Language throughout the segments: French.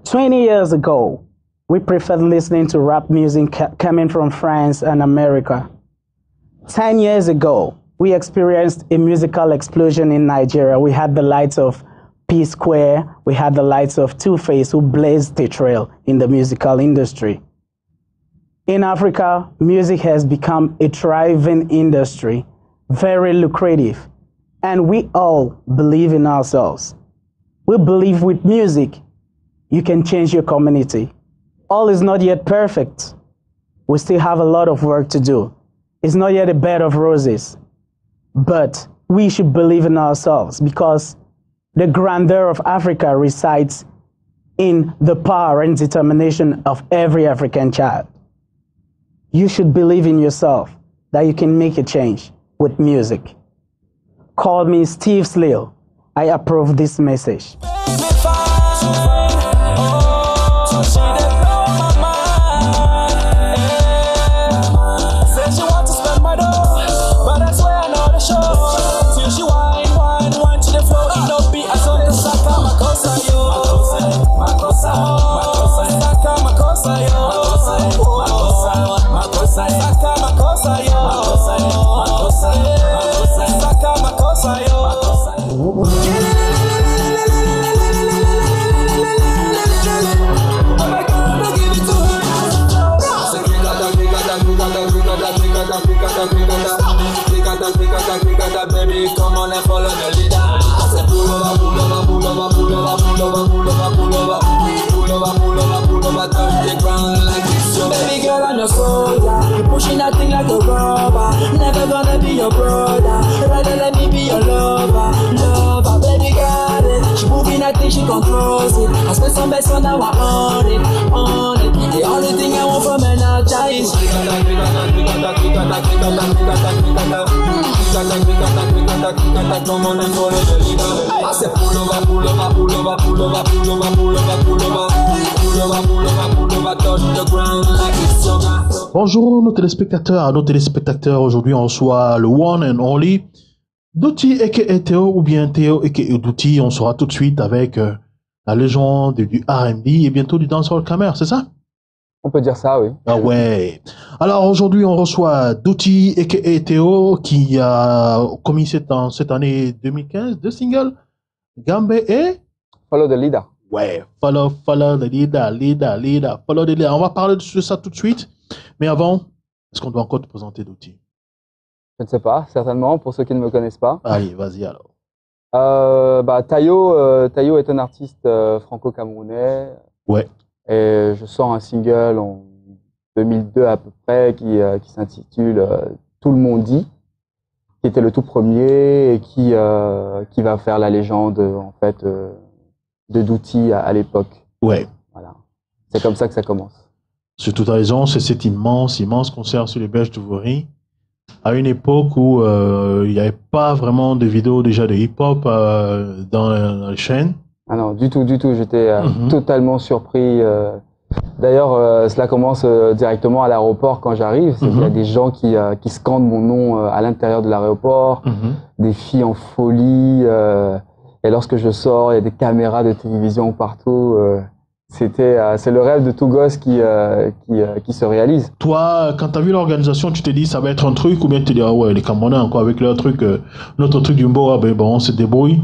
20 years ago, we preferred listening to rap music coming from France and America. 10 years ago, we experienced a musical explosion in Nigeria. We had the lights of P-Square, we had the lights of Two-Face, who blazed a trail in the musical industry. In Africa, music has become a thriving industry, very lucrative, and we all believe in ourselves. We believe with music, you can change your community. All is not yet perfect. We still have a lot of work to do. It's not yet a bed of roses, but we should believe in ourselves because the grandeur of Africa resides in the power and determination of every African child. You should believe in yourself that you can make a change with music. Call me Steve Sleo. I approve this message. Baby, come on and follow the leader. I said pull over, pull over, pull over, pull over, pull over, pull over, pull over, pull over, pull over, pull over, touch the ground like it's your baby girl on your shoulder. You pushing that thing like a rubber. Never gonna be your brother. Rather let me be your lover, lover. Baby got it. She moving that thing, she controls it. I spent some best on now I own it, own it. The only thing I want from her now is Bonjour nos téléspectateurs, aujourd'hui on reçoit le one and only Douty aka Théo ou bien Théo aka Douty. On sera tout de suite avec la légende du R&B et bientôt du dancehall Camer, c'est ça? On peut dire ça, oui. Ah ouais. Alors aujourd'hui, on reçoit Douty aka Théo qui a commis cette année 2015 deux singles, Gambe et Follow the Leader. Ouais, follow the leader, follow the leader. On va parler de ça tout de suite. Mais avant, est-ce qu'on doit encore te présenter Douty? Je ne sais pas, certainement, pour ceux qui ne me connaissent pas. Allez, vas-y alors. Tayo est un artiste franco-camerounais. Ouais. Et je sors un single en 2002 à peu près qui s'intitule Tout le monde dit, qui était le tout premier et qui va faire la légende en fait de Douty à l'époque. Ouais. Voilà. C'est comme ça que ça commence. C'est toute raison, c'est cet immense concert sur les berges de Vory. À une époque où il n'y avait pas vraiment de vidéos déjà de hip-hop dans les chaînes. Ah non, du tout. J'étais totalement surpris. D'ailleurs, cela commence directement à l'aéroport quand j'arrive. Il y a des gens qui scandent mon nom à l'intérieur de l'aéroport, des filles en folie. Et lorsque je sors, il y a des caméras de télévision partout. C'est le rêve de tout gosse qui se réalise. Toi, quand tu as vu l'organisation, tu t'es dit ça va être un truc ou bien tu t'es dit ah ouais, les Camerounais encore avec leur truc, notre truc du Mboa, ben bon, on se débrouille.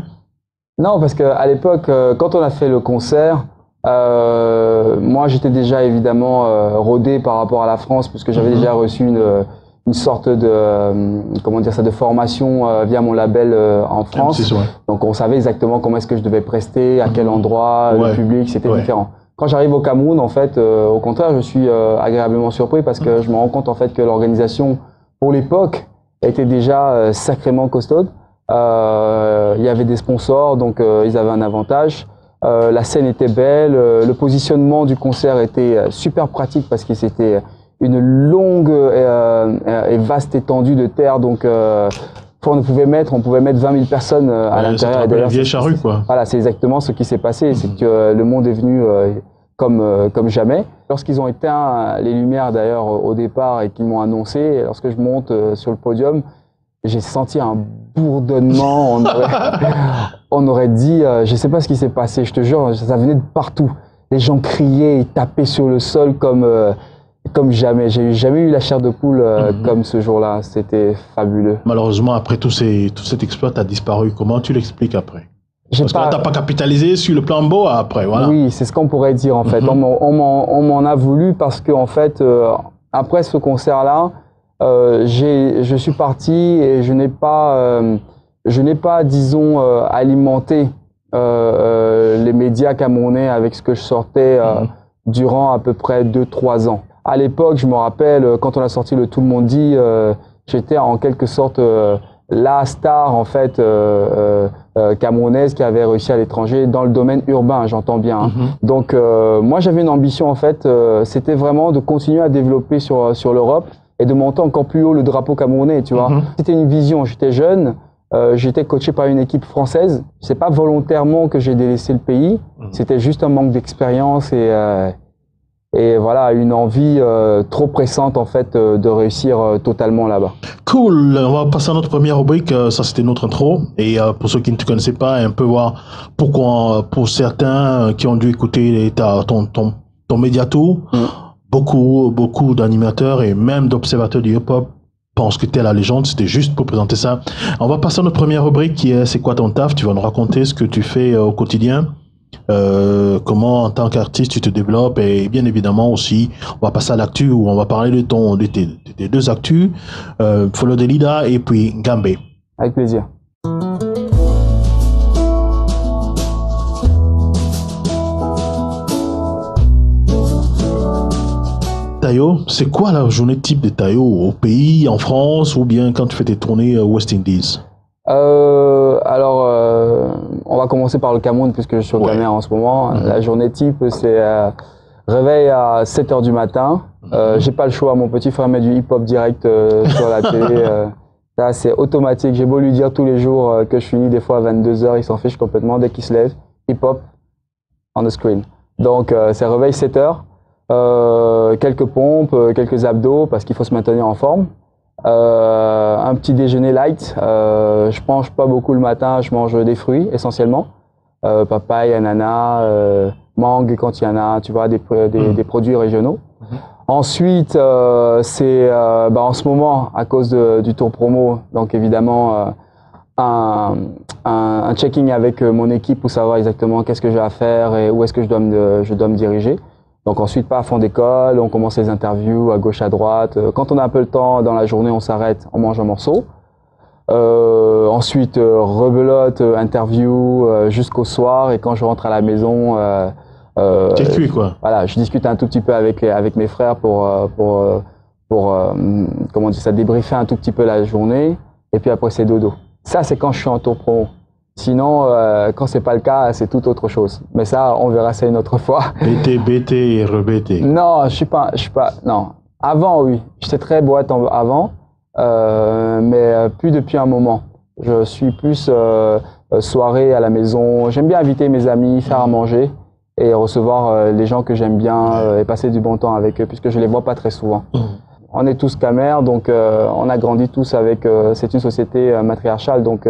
Non, parce qu'à l'époque, quand on a fait le concert, moi j'étais déjà évidemment rodé par rapport à la France, puisque j'avais déjà reçu une sorte de formation via mon label en France. M6, ouais. Donc on savait exactement comment est-ce que je devais prester, à quel endroit, le public, c'était différent. Quand j'arrive au Cameroun, en fait, au contraire, je suis agréablement surpris parce que je me rends compte en fait que l'organisation, pour l'époque, était déjà sacrément costaude. Il y avait des sponsors, donc ils avaient un avantage. La scène était belle, le positionnement du concert était super pratique parce que c'était une longue et vaste étendue de terre, donc on pouvait mettre 20 000 personnes à l'intérieur. C'est une vieille charrue, quoi. Voilà, c'est exactement ce qui s'est passé, c'est que le monde est venu comme jamais. Lorsqu'ils ont éteint les lumières d'ailleurs au départ et qu'ils m'ont annoncé, lorsque je monte sur le podium, j'ai senti un bourdonnement. On aurait dit, je sais pas ce qui s'est passé, je te jure, ça venait de partout. les gens criaient, ils tapaient sur le sol comme jamais. J'ai jamais eu la chair de poule comme ce jour-là. C'était fabuleux. Malheureusement, après tout cet exploit, tu as disparu. Comment tu l'expliques après? Parce que tu n'as pas capitalisé sur le plan beau après, voilà. Oui, c'est ce qu'on pourrait dire en fait. On m'en a voulu parce que en fait, après ce concert-là, je suis parti et je n'ai pas, disons, alimenté les médias camerounais avec ce que je sortais durant à peu près 2-3 ans. À l'époque, je me rappelle, quand on a sorti le Tout le monde dit, j'étais en quelque sorte la star en fait camerounaise qui avait réussi à l'étranger dans le domaine urbain, j'entends bien. Hein. Donc moi j'avais une ambition en fait, c'était vraiment de continuer à développer sur l'Europe et de monter encore plus haut le drapeau camerounais, tu vois. C'était une vision, j'étais jeune, j'étais coaché par une équipe française. C'est pas volontairement que j'ai délaissé le pays, c'était juste un manque d'expérience et voilà, une envie trop pressante en fait de réussir totalement là-bas. Cool, on va passer à notre première rubrique, ça c'était notre intro. Et pour ceux qui ne te connaissaient pas, un peu voir pourquoi, pour certains qui ont dû écouter ton médiato, beaucoup d'animateurs et même d'observateurs du hip-hop pensent que tu es la légende. C'était juste pour présenter ça. On va passer à notre première rubrique qui est C'est quoi ton taf? Tu vas nous raconter ce que tu fais au quotidien. Comment en tant qu'artiste tu te développes et bien évidemment aussi on va passer à l'actu où on va parler de tes deux actus, Follow the Leader et puis Gambé. Avec plaisir. Tayo, c'est quoi la journée type de Tayo au pays, en France ou bien quand tu fais tes tournées West Indies? Alors, on va commencer par le Cameroun puisque je suis au Cameroun en ce moment. La journée type, c'est réveil à 7h du matin. J'ai pas le choix, mon petit frère met du hip-hop direct sur la télé. Ça, c'est automatique. J'ai beau lui dire tous les jours que je finis des fois à 22h, il s'en fiche complètement dès qu'il se lève. Hip-hop on the screen. Donc, c'est réveil 7h. Quelques pompes, quelques abdos parce qu'il faut se maintenir en forme. Un petit déjeuner light, je mange pas beaucoup le matin, je mange des fruits essentiellement, papaye, ananas, mangue quand il y en a, tu vois, des produits régionaux. Ensuite, c'est en ce moment, à cause du tour promo, donc évidemment un checking avec mon équipe pour savoir exactement qu'est-ce que j'ai à faire et où est-ce que je dois me diriger. Donc ensuite, pas à fond d'école, on commence les interviews à gauche, à droite. Quand on a un peu le temps dans la journée, on s'arrête, on mange un morceau. Ensuite, rebelote, interview jusqu'au soir. Et quand je rentre à la maison, voilà, je discute un tout petit peu avec mes frères pour comment dire ça, débriefer un tout petit peu la journée. Et puis après, c'est dodo. Ça, c'est quand je suis en tour promo. Sinon, quand c'est pas le cas, c'est tout autre chose. Mais ça, on verra ça une autre fois. BT et rebêté. Non, je suis pas, non. Avant, oui. J'étais très boîte avant, mais plus depuis un moment. Je suis plus soirée à la maison. J'aime bien inviter mes amis, faire à manger et recevoir les gens que j'aime bien et passer du bon temps avec eux puisque je les vois pas très souvent. On est tous camers, donc on a grandi tous avec. C'est une société matriarcale, donc.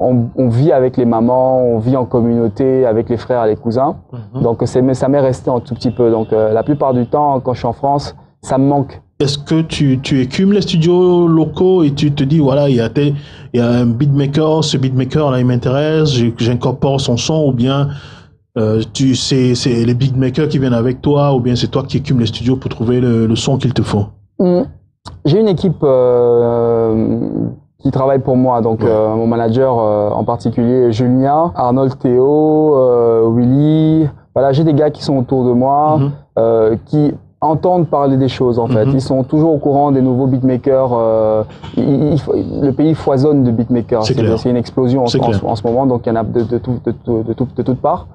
On vit avec les mamans, on vit en communauté avec les frères et les cousins. Donc ça m'est resté un tout petit peu. Donc la plupart du temps, quand je suis en France, ça me manque. Est-ce que tu écumes les studios locaux et tu te dis, voilà, il y a un beatmaker, ce beatmaker là il m'intéresse, j'incorpore son son, ou bien c'est les beatmakers qui viennent avec toi, ou bien c'est toi qui écumes les studios pour trouver le son qu'il te faut? J'ai une équipe qui travaille pour moi, donc mon manager en particulier, Julien, Arnold, Théo, Willy. Voilà, j'ai des gars qui sont autour de moi, qui entendent parler des choses en fait. Ils sont toujours au courant des nouveaux beatmakers. Le pays foisonne de beatmakers. C'est une explosion en ce moment, donc il y en a de toutes parts.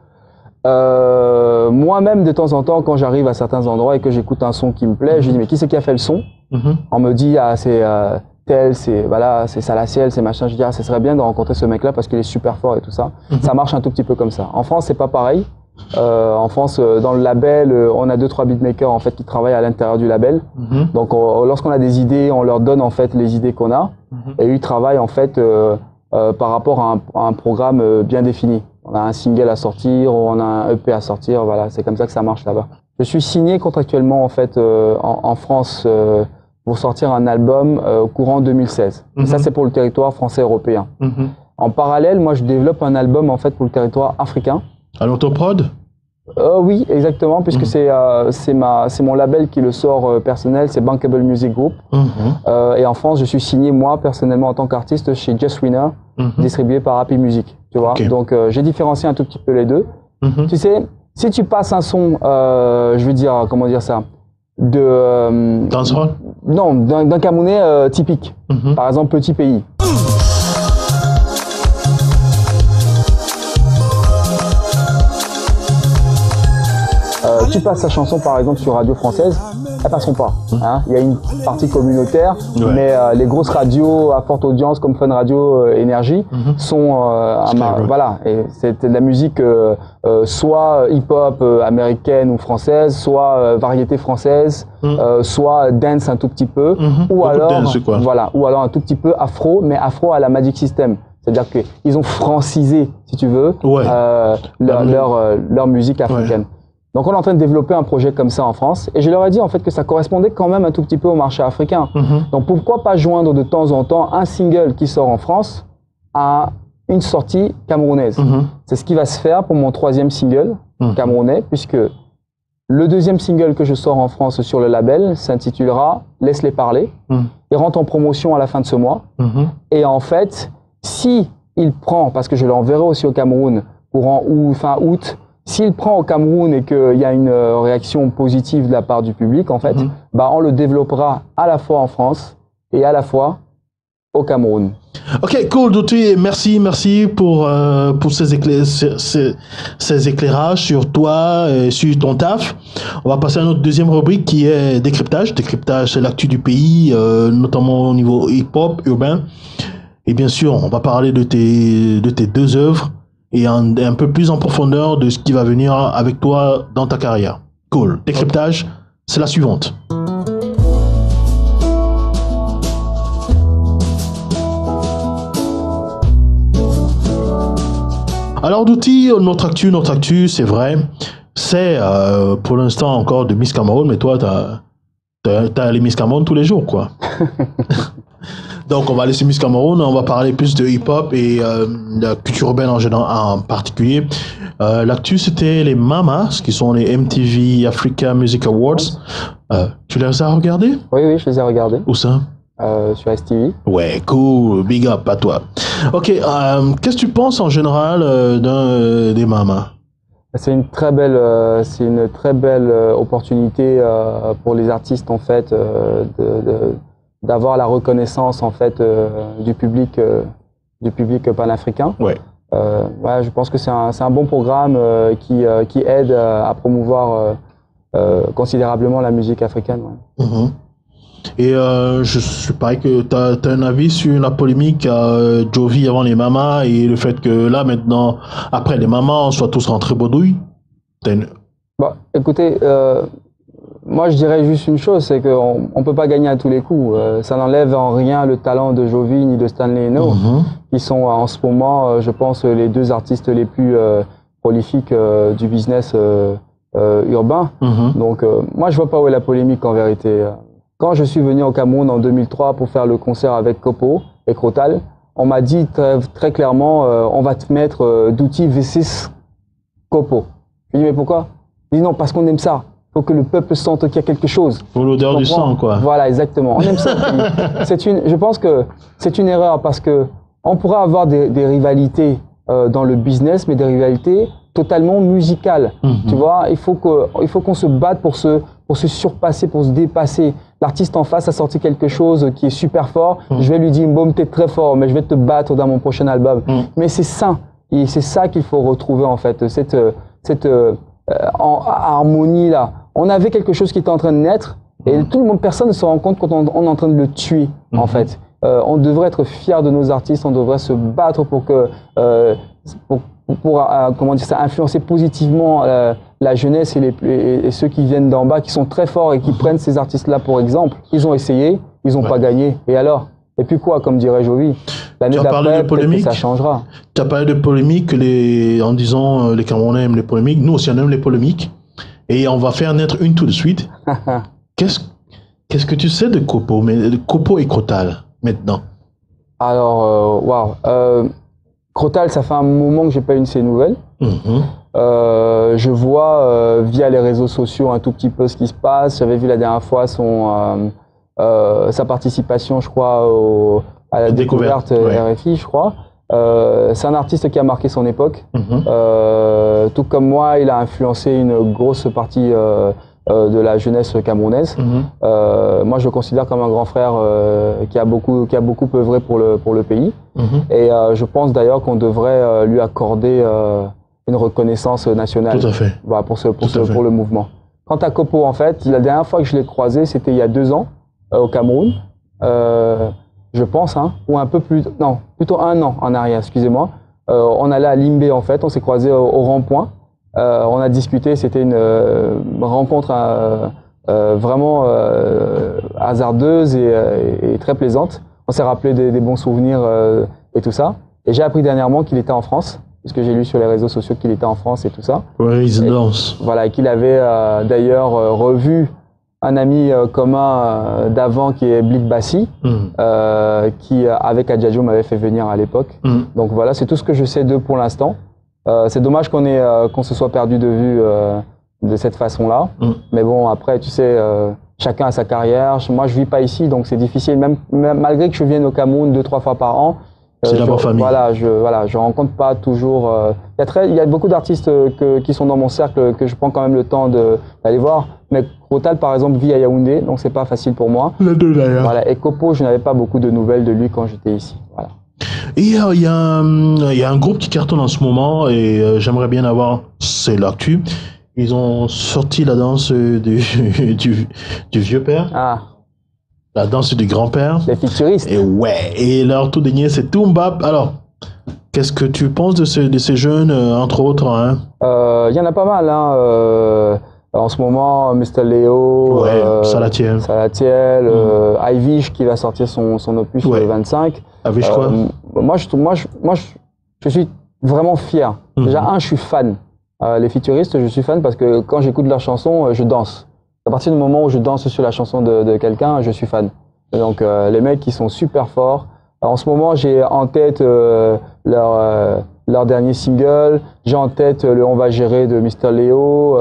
Moi-même, de temps en temps, quand j'arrive à certains endroits et que j'écoute un son qui me plaît, je dis mais qui c'est qui a fait le son? On me dit ah c'est tel, c'est voilà, c'est Salaciel, c'est machin. Je dis ah, ça serait bien de rencontrer ce mec-là parce qu'il est super fort et tout ça. Ça marche un tout petit peu comme ça. En France, c'est pas pareil. En France, dans le label, on a 2-3 beatmakers en fait qui travaillent à l'intérieur du label. Donc, lorsqu'on a des idées, on leur donne en fait les idées qu'on a, et eux ils travaillent en fait par rapport à un programme bien défini. on a un single à sortir, ou on a un EP à sortir, voilà, c'est comme ça que ça marche là-bas. Je suis signé contractuellement en fait en France pour sortir un album courant 2016. Ça c'est pour le territoire français européen. En parallèle, moi je développe un album en fait pour le territoire africain. À l'autoprod? Oui, exactement, puisque c'est mon label qui le sort personnel, c'est Bankable Music Group. Et en France, je suis signé moi personnellement en tant qu'artiste chez Just Winner, distribué par Happy Music. Tu vois, donc j'ai différencié un tout petit peu les deux. Tu sais, si tu passes un son, je veux dire, comment dire ça, de dancehall? Non, d'un Camerounais typique. Par exemple, Petit Pays. Tu passes sa chanson par exemple sur radio française, elles passeront pas. Hein. Il y a une partie communautaire, mais les grosses radios à forte audience comme Fun Radio, Énergie sont voilà. Et c'est de la musique soit hip-hop américaine ou française, soit variété française, soit dance un tout petit peu, ou alors voilà, ou alors un tout petit peu afro, mais afro à la Magic System. C'est-à-dire qu'ils ont francisé, si tu veux, leur musique africaine. Donc on est en train de développer un projet comme ça en France et je leur ai dit en fait que ça correspondait quand même un tout petit peu au marché africain. Donc pourquoi pas joindre de temps en temps un single qui sort en France à une sortie camerounaise. C'est ce qui va se faire pour mon 3e single camerounais, puisque le 2e single que je sors en France sur le label s'intitulera Laisse-les parler. Il rentre en promotion à la fin de ce mois. Et en fait, si il prend, parce que je l'enverrai aussi au Cameroun courant fin août, s'il prend au Cameroun et qu'il y a une réaction positive de la part du public, en fait, bah, on le développera à la fois en France et à la fois au Cameroun. Ok, cool, Douti, merci pour ces éclairages sur toi et sur ton taf. On va passer à notre deuxième rubrique qui est décryptage. Décryptage, c'est l'actu du pays, notamment au niveau hip-hop, urbain. Et bien sûr, on va parler de tes 2 œuvres et un peu plus en profondeur de ce qui va venir avec toi dans ta carrière. Cool. Décryptage, c'est la suivante. Alors Douti, notre actu, c'est vrai, c'est pour l'instant encore de Miss Cameroun, mais toi, t'as les Miss Cameroun tous les jours, quoi. Donc on va laisser Miss Cameroun, on va parler plus de hip-hop et de la culture urbaine en particulier. L'actu, c'était les Mamas, qui sont les MTV Africa Music Awards. Tu les as regardés? Oui, je les ai regardés. Où ça? Sur STV. Ouais, cool, big up à toi. Ok, qu'est-ce que tu penses en général des Mamas? C'est une très belle opportunité pour les artistes en fait d'avoir la reconnaissance en fait du public panafricain. Ouais. Ouais, je pense que c'est un bon programme qui aide à promouvoir considérablement la musique africaine. Ouais. Et je parie que tu as un avis sur la polémique Jovi avant les Mamas et le fait que là maintenant, après les Mamas, on soit tous rentrés baudouille. Bah, écoutez, moi je dirais juste une chose, c'est qu'on ne peut pas gagner à tous les coups. Ça n'enlève en rien le talent de Jovi ni de Stanley Eno, qui sont en ce moment, je pense, les 2 artistes les plus prolifiques du business urbain. Donc moi je vois pas où est la polémique en vérité. Quand je suis venu au Cameroun en 2003 pour faire le concert avec Kopo et Crotal, on m'a dit très clairement on va te mettre Douti V6 Kopo. Je lui ai dit mais pourquoi? Il dit non, parce qu'on aime ça. Il faut que le peuple sente qu'il y a quelque chose. Pour l'odeur du sang, quoi. Voilà, exactement. On aime ça. Je pense que c'est une erreur parce que on pourra avoir des rivalités dans le business, mais des rivalités totalement musicales. Tu vois, il faut qu'on se batte pour se surpasser, pour se dépasser. L'artiste en face a sorti quelque chose qui est super fort. Je vais lui dire, Mbom, t'es très fort, mais je vais te battre dans mon prochain album. Mais c'est ça. Et c'est ça qu'il faut retrouver, en fait. Cette harmonie là. On avait quelque chose qui était en train de naître et tout le monde, personne ne se rend compte quand on est en train de le tuer, en fait. On devrait être fiers de nos artistes, on devrait se battre pour que, comment dire ça, influencer positivement la jeunesse et ceux qui viennent d'en bas, qui sont très forts et qui prennent ces artistes-là pour exemple. Ils ont essayé, ils n'ont pas gagné. Et alors? Et puis quoi, comme dirait Jovi, l'année d'après, peut-être que ça changera. Tu as parlé de polémique en disant les Camerounais aiment les polémiques. Nous aussi, on aime les polémiques. Et on va faire naître une tout de suite. Qu'est-ce que tu sais de Kopo, Kopo et Crotal, maintenant? Alors, waouh. Crotal, ça fait un moment que j'ai pas eu ses nouvelles. Je vois via les réseaux sociaux un tout petit peu ce qui se passe. J'avais vu la dernière fois sa participation, je crois, à la découverte RFI, je crois. C'est un artiste qui a marqué son époque. Tout comme moi, il a influencé une grosse partie de la jeunesse camerounaise. Moi, je le considère comme un grand frère qui a beaucoup œuvré pour le pays. Et je pense d'ailleurs qu'on devrait lui accorder une reconnaissance nationale. Tout à fait. Voilà, pour le mouvement. Quant à Kopo, en fait, la dernière fois que je l'ai croisé, c'était il y a 2 ans au Cameroun. Je pense, hein, ou un peu plus, non, plutôt 1 an en arrière, excusez-moi. On allait à Limbé, en fait, on s'est croisés au rond-point. On a discuté, c'était une rencontre vraiment hasardeuse et très plaisante. On s'est rappelé des bons souvenirs et tout ça. Et j'ai appris dernièrement qu'il était en France, puisque j'ai lu sur les réseaux sociaux qu'il était en France et tout ça. Résidence. Voilà, et qu'il avait d'ailleurs revu un ami commun d'avant qui est Blik Bassi, qui avec Adjadjo m'avait fait venir à l'époque. Donc voilà, c'est tout ce que je sais d'eux pour l'instant. C'est dommage qu'on se soit perdu de vue de cette façon-là. Mais bon, après, tu sais, chacun a sa carrière. Moi, je vis pas ici, donc c'est difficile. Même malgré que je vienne au Cameroun 2-3 fois par an, c'est d'abord famille. Je rencontre pas toujours. Il y a beaucoup d'artistes qui sont dans mon cercle que je prends quand même le temps d'aller voir. Mais Crotal, par exemple, vit à Yaoundé, donc c'est pas facile pour moi. Les deux d'ailleurs. Voilà. Et Kopo, je n'avais pas beaucoup de nouvelles de lui quand j'étais ici. Voilà. Et il y a un groupe qui cartonne en ce moment et j'aimerais bien avoir, c'est l'actu. Ils ont sorti la danse du vieux père. Ah. La danse du grand-père. Les futuristes. Et leur tout dernier, c'est Toomba. Alors, qu'est-ce que tu penses de ces jeunes, entre autres, hein? Y en a pas mal, hein. En ce moment, Mr. Léo, Salatiel, Ivish qui va sortir son opus le 25. Ivish quoi? Moi, je suis vraiment fier. Déjà, je suis fan. Les futuristes, je suis fan parce que quand j'écoute leurs chansons, je danse. À partir du moment où je danse sur la chanson de quelqu'un, je suis fan. Donc les mecs, ils sont super forts. En ce moment, j'ai en tête leur dernier single, j'ai en tête le On va gérer de Mr. Léo,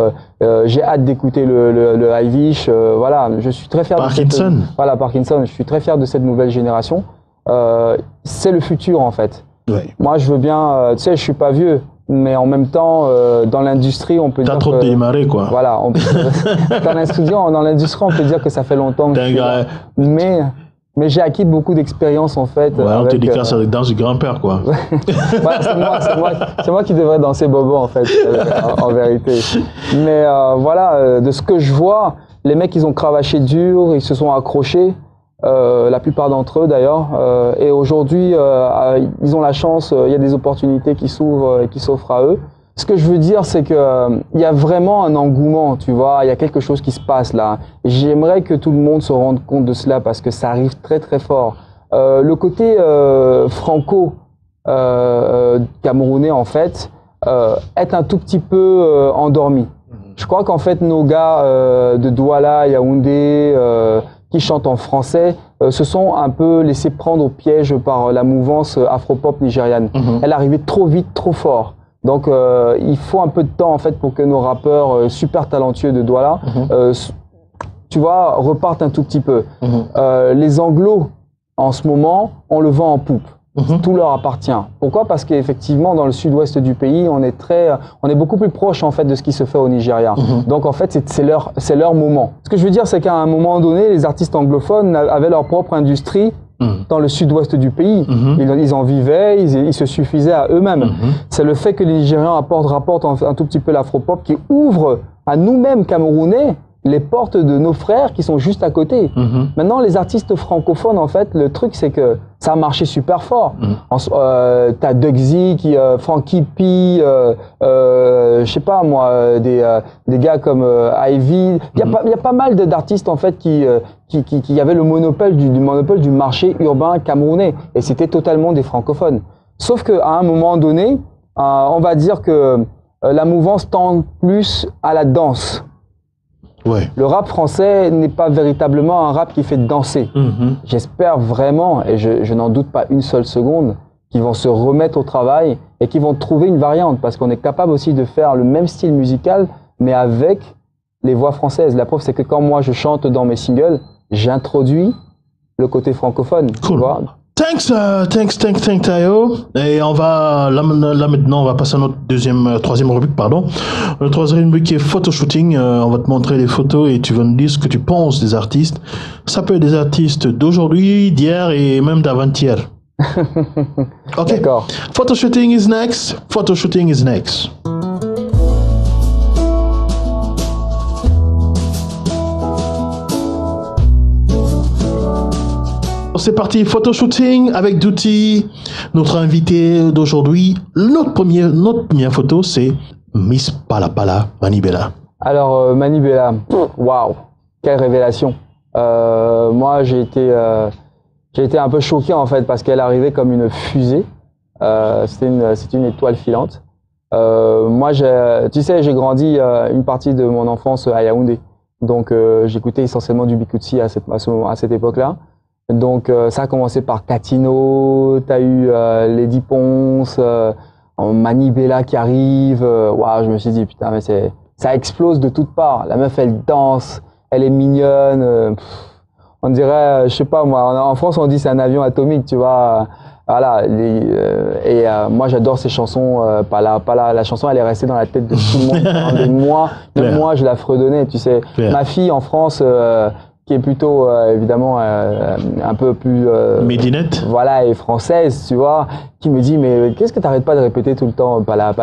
j'ai hâte d'écouter le Ivish. Voilà, je suis très fier Parkinson. Parkinson. Je suis très fier de cette nouvelle génération. C'est le futur en fait. Ouais. Moi, je veux bien, tu sais, je suis pas vieux. Mais en même temps, dans l'industrie, on peut dire que... T'as trop démarré, quoi. Voilà. Dans l'industrie, on peut dire que ça fait longtemps que je suis là. Mais j'ai acquis beaucoup d'expérience, en fait. Ouais, on te dit que ça danse du grand-père, quoi. C'est moi qui devrais danser Bobo, en fait, en vérité. Mais voilà, de ce que je vois, les mecs, ils ont cravaché dur, ils se sont accrochés. La plupart d'entre eux d'ailleurs, et aujourd'hui ils ont la chance, il y a des opportunités qui s'ouvrent et qui s'offrent à eux. Ce que je veux dire, c'est que il y a vraiment un engouement, tu vois, il y a quelque chose qui se passe là. J'aimerais que tout le monde se rende compte de cela parce que ça arrive très très fort. Le côté franco camerounais en fait est un tout petit peu endormi. Je crois qu'en fait nos gars de Douala, Yaoundé, qui chantent en français, se sont un peu laissés prendre au piège par la mouvance afro-pop nigériane. Elle arrivait trop vite, trop fort. Donc il faut un peu de temps en fait pour que nos rappeurs super talentueux de Douala, tu vois, repartent un tout petit peu. Les Anglos, en ce moment, on le vend en poupe. Tout leur appartient. Pourquoi? Parce qu'effectivement, dans le sud-ouest du pays, on est beaucoup plus proche en fait de ce qui se fait au Nigeria. Donc en fait, c'est leur moment. Ce que je veux dire, c'est qu'à un moment donné, les artistes anglophones avaient leur propre industrie dans le sud-ouest du pays. Ils en vivaient, ils se suffisaient à eux-mêmes. C'est le fait que les Nigérians rapportent un tout petit peu l'afro-pop qui ouvre à nous-mêmes Camerounais les portes de nos frères qui sont juste à côté. Maintenant, les artistes francophones, en fait, le truc, c'est que ça a marché super fort. T'as Dugsy, Frankie P, je sais pas moi, des gars comme Ivy. Il y a pas mal d'artistes, en fait, qui avaient le monopole du marché urbain camerounais. Et c'était totalement des francophones. Sauf qu'à un moment donné, on va dire que la mouvance tend plus à la danse. Ouais. Le rap français n'est pas véritablement un rap qui fait danser. J'espère vraiment, et je n'en doute pas une seule seconde, qu'ils vont se remettre au travail et qu'ils vont trouver une variante, parce qu'on est capable aussi de faire le même style musical, mais avec les voix françaises. La preuve, c'est que quand moi je chante dans mes singles, j'introduis le côté francophone. Cool. Tu vois. Thanks, Tayo. Et on va, là maintenant, on va passer à notre troisième rubrique, pardon. Le troisième rubrique qui est photoshooting. On va te montrer les photos et tu vas nous dire ce que tu penses des artistes. Ça peut être des artistes d'aujourd'hui, d'hier et même d'avant-hier. Ok. D'accord. Photoshooting is next. Photoshooting is next. C'est parti, photoshooting avec Douty, notre invité d'aujourd'hui. Notre première photo, c'est Miss Palapala, Manibela. Alors, Manibela, waouh, quelle révélation. Moi, j'ai été un peu choqué en fait parce qu'elle arrivait comme une fusée. C'était une étoile filante. Moi, tu sais, j'ai grandi une partie de mon enfance à Yaoundé. Donc, j'écoutais essentiellement du Bikutsi à cette époque-là. Donc ça a commencé par Catino, t'as eu Lady Ponce, Manibela qui arrive. Waouh, je me suis dit putain mais ça explose de toutes parts. La meuf elle danse, elle est mignonne. On dirait, je sais pas moi, en France on dit c'est un avion atomique, tu vois. Voilà. Moi j'adore ces chansons. La chanson elle est restée dans la tête de tout le monde pendant des mois. Même moi je la fredonnais, tu sais. Ma fille en France. Qui est plutôt évidemment un peu plus Médinette. Voilà, et française, tu vois, qui me dit mais qu'est-ce que t'arrêtes pas de répéter tout le temps pala.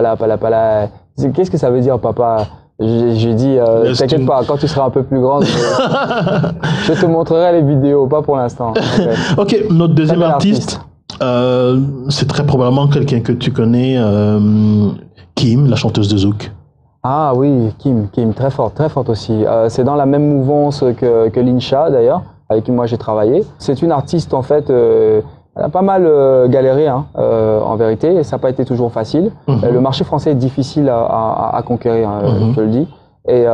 Qu'est-ce que ça veut dire papa? J'ai dit t'inquiète pas, quand tu seras un peu plus grande je te montrerai les vidéos, pas pour l'instant. Ok, notre deuxième artiste c'est très probablement quelqu'un que tu connais, Kim, la chanteuse de Zouk. Ah oui, Kim, très forte aussi. C'est dans la même mouvance que Lincha d'ailleurs, avec qui moi j'ai travaillé. C'est une artiste en fait, elle a pas mal galéré en vérité, et ça n'a pas été toujours facile. Le marché français est difficile à conquérir, je le dis. Et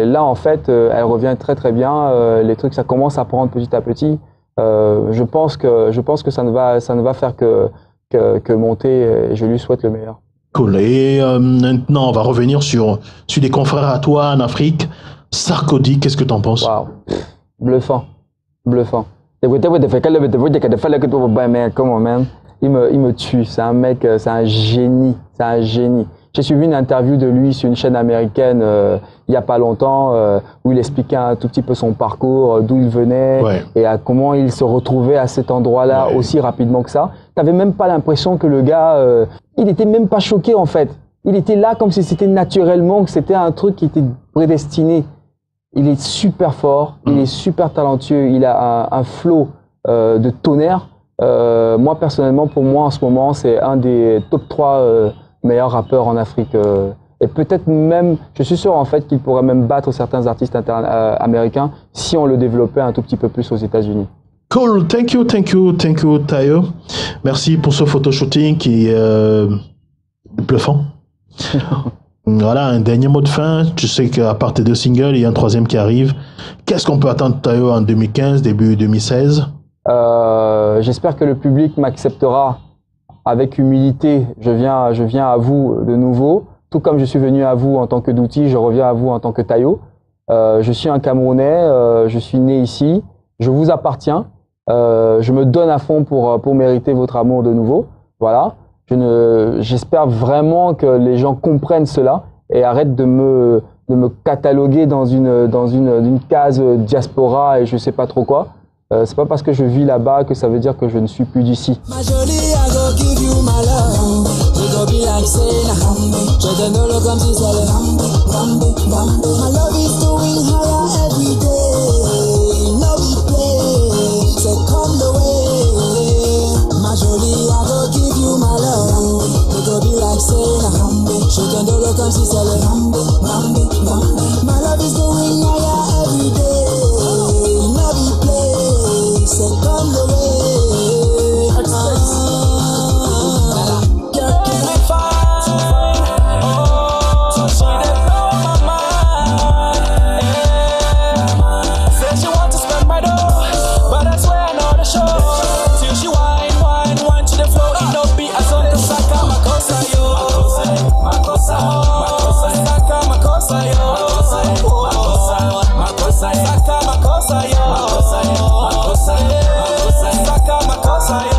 là en fait, elle revient très bien. Les trucs, ça commence à prendre petit à petit. Je pense que ça ne va faire que monter. Et je lui souhaite le meilleur. Cool. Et maintenant, on va revenir sur des confrères à toi en Afrique. Sarkodie, qu'est-ce que tu en penses? Wow. Bluffant. Comment, man? Il me tue. C'est un mec, c'est un génie. J'ai suivi une interview de lui sur une chaîne américaine il y a pas longtemps où il expliquait un tout petit peu son parcours, d'où il venait et à comment il se retrouvait à cet endroit-là aussi rapidement que ça. T'avais même pas l'impression que le gars, il était même pas choqué en fait. Il était là comme si c'était naturellement, que c'était un truc qui était prédestiné. Il est super fort, il est super talentueux, il a un flow de tonnerre. Moi personnellement, pour moi en ce moment, c'est un des top 3 meilleurs rappeurs en Afrique. Et peut-être même, je suis sûr en fait qu'il pourrait même battre certains artistes américains si on le développait un tout petit peu plus aux États-Unis. Cool, thank you, Tayo. Merci pour ce photoshooting qui est bluffant. Voilà, un dernier mot de fin. Tu sais qu'à part tes 2 singles, il y a un 3e qui arrive. Qu'est-ce qu'on peut attendre de Tayo en 2015, début 2016? J'espère que le public m'acceptera avec humilité. Je viens à vous de nouveau. Tout comme je suis venu à vous en tant que Douty, je reviens à vous en tant que Tayo. Je suis un Camerounais, je suis né ici. Je vous appartiens. Je me donne à fond pour mériter votre amour de nouveau. Voilà. J'espère vraiment que les gens comprennent cela et arrêtent de me cataloguer dans une case diaspora et je sais pas trop quoi. C'est pas parce que je vis là-bas que ça veut dire que je ne suis plus d'ici. Ma jolie, I go give you my love. We go be like saying, je te donne comme si c'était. My love is doing comme si c'est le Rambo, Rambo, Rambo. My love is going higher every day. Love you play, c'est comme le way. Girl, keep me fine. Oh, she done blow my mind. Said she want to spend my dough, but that's where I know the show. Till she wine to the flow. It don't be as on the saka makosa yo. Makosa, saka makosa yo. Makosa, saka makosa yo.